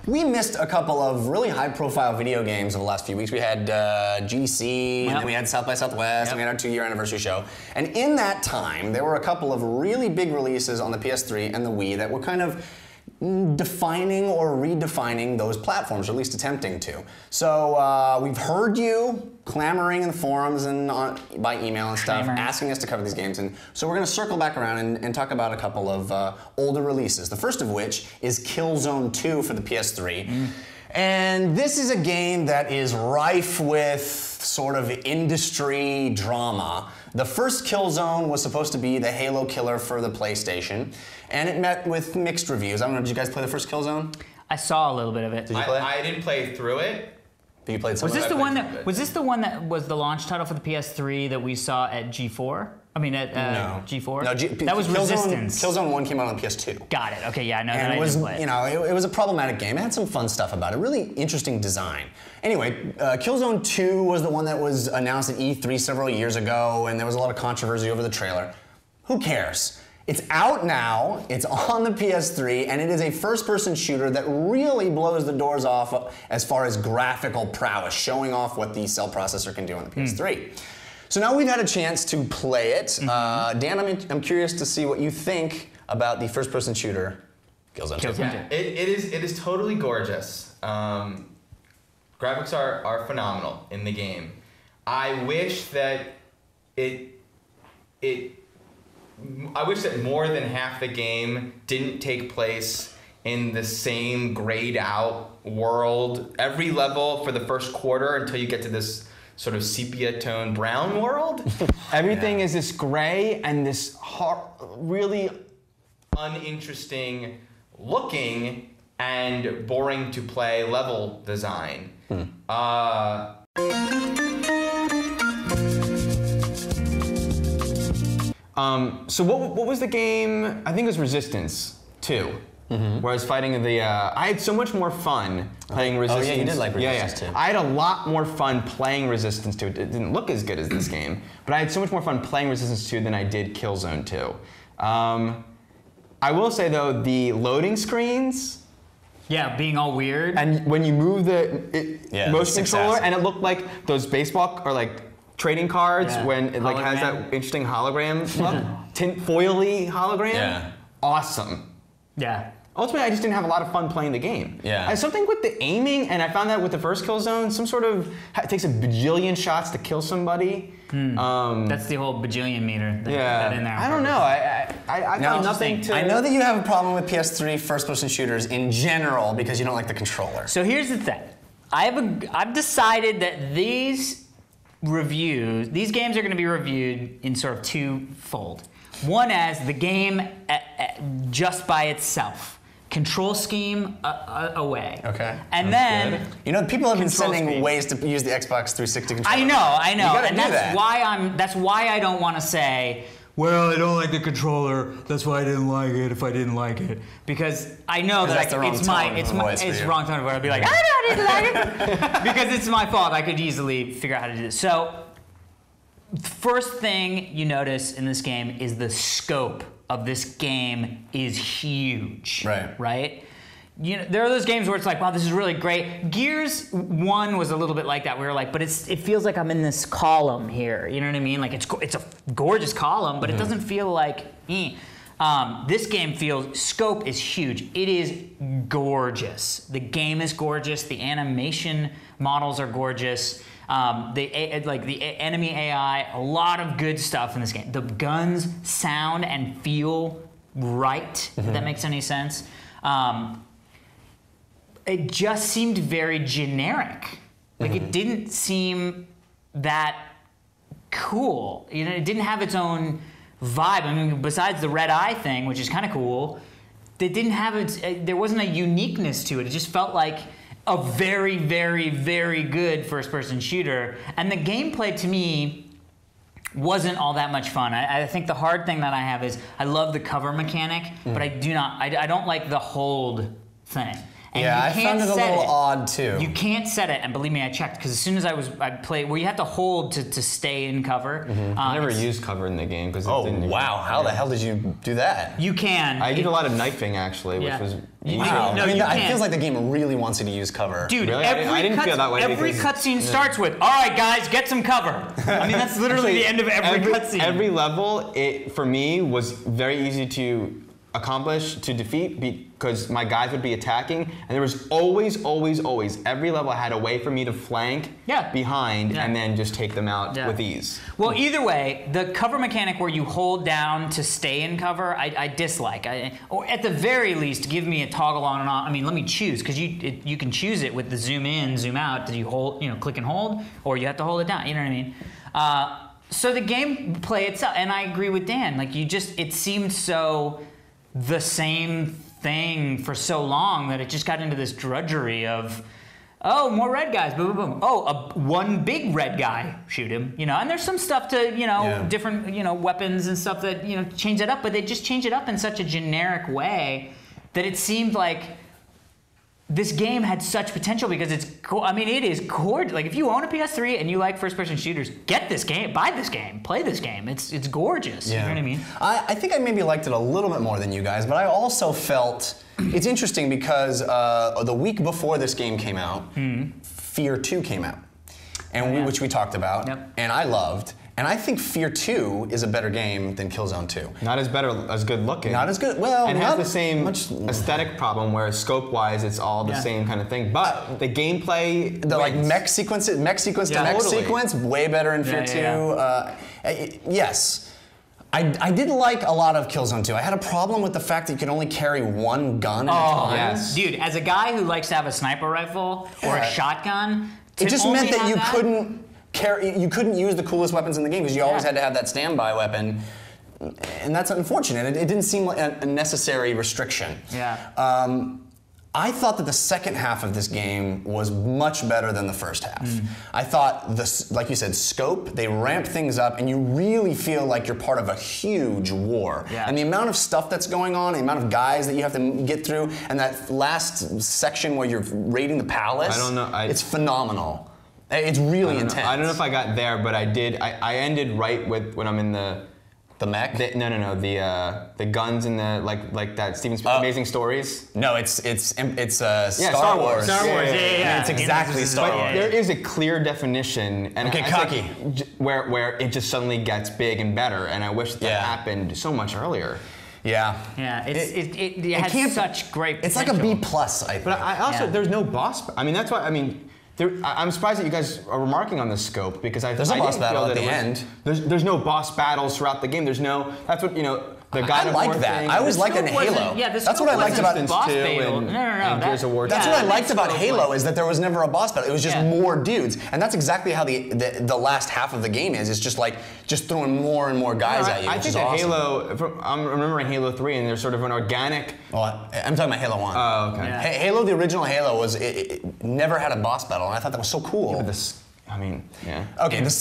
We missed a couple of really high-profile video games over the last few weeks. We had GDC, and then we had South by Southwest, and we had our 2-year anniversary show. And in that time, there were a couple of really big releases on the PS3 and the Wii that were kind of defining or redefining those platforms, or at least attempting to. So we've heard you clamoring in the forums and by email and stuff, asking us to cover these games, and so we're going to circle back around and talk about a couple of older releases. The first of which is Killzone 2 for the PS3. And this is a game that is rife with sort of industry drama. The first Killzone was supposed to be the Halo killer for the PlayStation, and it met with mixed reviews. I don't know, did you guys play the first Killzone? I saw a little bit of it. Did you play it? I didn't play through it. But you played some Was of this it? the one that was the launch title for the PS3 that we saw at G4? I mean at G4? No, that was Resistance. Killzone 1 came out on PS2. Got it. Okay, yeah, no, And I it was, didn't play it. you know, it was a problematic game. It had some fun stuff about it. Really interesting design. Anyway, Killzone 2 was the one that was announced at E3 several years ago, and there was a lot of controversy over the trailer. Who cares? It's out now, it's on the PS3, and it is a first-person shooter that really blows the doors off as far as graphical prowess, showing off what the cell processor can do on the PS3. So now we've had a chance to play it. Dan, I'm curious to see what you think about the first-person shooter, Killzone 2. Yeah, it is totally gorgeous. Graphics are phenomenal in the game. I wish that I wish that more than half the game didn't take place in the same grayed out world every level for the first quarter until you get to this sort of sepia tone brown world. Everything is this gray and this really uninteresting looking and boring to play level design. So what was the game? I think it was Resistance 2, where I was fighting the. I had so much more fun playing Resistance. Oh yeah, you did like Resistance 2. I had a lot more fun playing Resistance 2. It didn't look as good as this game, but I had so much more fun playing Resistance 2 than I did Killzone 2. I will say though, the loading screens. Yeah, being all weird. And when you move the motion controller, and it looked like those baseball or like trading cards when it like has that interesting hologram look, tinfoily hologram. Yeah. Awesome. Yeah. Ultimately, I just didn't have a lot of fun playing the game. Yeah. Something with the aiming, and I found that with the first Killzone, some sort of it takes a bajillion shots to kill somebody. That's the whole bajillion meter. That in there. I don't know. I found nothing to. I know that you have a problem with PS3 first-person shooters in general because you don't like the controller. So here's the thing. I've decided that these games are going to be reviewed in sort of twofold. One as the game just by itself. Control scheme away. Okay. And then good. You know, people have been sending speed. ways to use the Xbox 360 controller. I know. You gotta and do that's why I don't want to say, well, I don't like the controller. That's why I didn't like it. If I didn't like it, because I know that it's wrong tone of voice. I'd be like, I didn't like it because it's my fault. I could easily figure out how to do this. So, first thing you notice in this game is the scope of this game is huge. Right? You know, there are those games where it's like, wow, this is really great. Gears 1 was a little bit like that. We were like, but it feels like I'm in this column here. You know what I mean? Like it's a gorgeous column, but it doesn't feel like this game scope is huge. It is gorgeous. The game is gorgeous. The animation models are gorgeous. The enemy AI, a lot of good stuff in this game. The guns sound and feel right, if that makes any sense. It just seemed very generic. Like it didn't seem that cool. You know, it didn't have its own vibe. I mean, besides the red eye thing, which is kind of cool, there wasn't a uniqueness to it. It just felt like a very, very, very good first-person shooter. And the gameplay, to me, wasn't all that much fun. I think the hard thing that I have is I love the cover mechanic, but I don't like the hold thing. And yeah, I found it a little odd too. You can't set it, and believe me, I checked because as soon as I played, well, you have to hold to stay in cover. I never used cover in the game because Oh wow! How the hell did you do that? You can. I did a lot of knifing actually, which was easy. Wow. No, I mean, you it can't. feels like the game really wants you to use cover. Dude, Really? I didn't feel that way every because- cutscene starts with, "All right, guys, get some cover." I mean, that's literally the end of every cutscene. Every level, it for me was very easy to accomplish, to defeat, because my guys would be attacking, and there was always every level had a way for me to flank behind and then just take them out with ease. Well, either way, the cover mechanic where you hold down to stay in cover, I dislike. Or at the very least, give me a toggle on and off. I mean, let me choose, because you can choose it with the zoom in, zoom out. Do you hold, click and hold, or you have to hold it down? You know what I mean? So the gameplay itself, and I agree with Dan. Like it seemed so the same thing for so long that it just got into this drudgery of, oh, more red guys, boom, boom, boom. Oh, one big red guy, shoot him, And there's some stuff to, different, weapons and stuff that, change that up, but they just change it up in such a generic way that it seemed like this game had such potential because it is gorgeous. Like if you own a PS3 and you like first-person shooters, get this game, buy this game, play this game. It's gorgeous. Yeah. You know what I mean? I think I maybe liked it a little bit more than you guys, but I also felt it's interesting because the week before this game came out, Fear 2 came out, and which we talked about, and I loved. And I think Fear 2 is a better game than Killzone 2. Not as good looking. Not as good. Well, and not has the same aesthetic problem where scope-wise it's all the same kind of thing. But the gameplay, the like mech sequence to mech sequence, way better in Fear 2. Yes. I did like a lot of Killzone 2. I had a problem with the fact that you could only carry one gun at a time. Yes. Dude, as a guy who likes to have a sniper rifle or a shotgun, it just meant that you couldn't use the coolest weapons in the game because you always had to have that standby weapon, and that's unfortunate. It didn't seem like a necessary restriction. Yeah. I thought that the second half of this game was much better than the first half. I thought, like you said, scope, they ramped things up, and you really feel like you're part of a huge war. Yeah. And the amount of stuff that's going on, the amount of guys that you have to get through, and that last section where you're raiding the palace, I don't know. It's phenomenal. It's really intense. I don't know if I got there, but I did. I ended right with when I'm in the mech. The guns and the like that Steven Spielberg Amazing Stories. No, it's Star Wars. Star Wars. Yeah. It's exactly Star Wars. There is a clear definition, and Okay, I cocky. think where it just suddenly gets big and better, and I wish that happened so much earlier. Yeah. Yeah. It has such great potential. It's like a B+, I think. But I also there's no boss. I mean, that's why. I mean. I'm surprised that you guys are remarking on the scope because there's a boss battle at the end. There's no boss battles throughout the game. There's no. That's what the God of War that. thing. I always liked it in Halo. Yeah, that's what I liked about boss two battle. and- No. and Gears of War. That's what I liked about Halo is that there was never a boss battle. It was just more dudes, and that's exactly how the last half of the game is. It's just throwing more and more guys at you. I think that awesome. Halo. I'm remembering Halo 3, and there's sort of an organic. Well, I'm talking about Halo 1. Oh, okay. Yeah. Halo, the original Halo, it never had a boss battle, and I thought that was so cool. I mean, yeah. Okay, this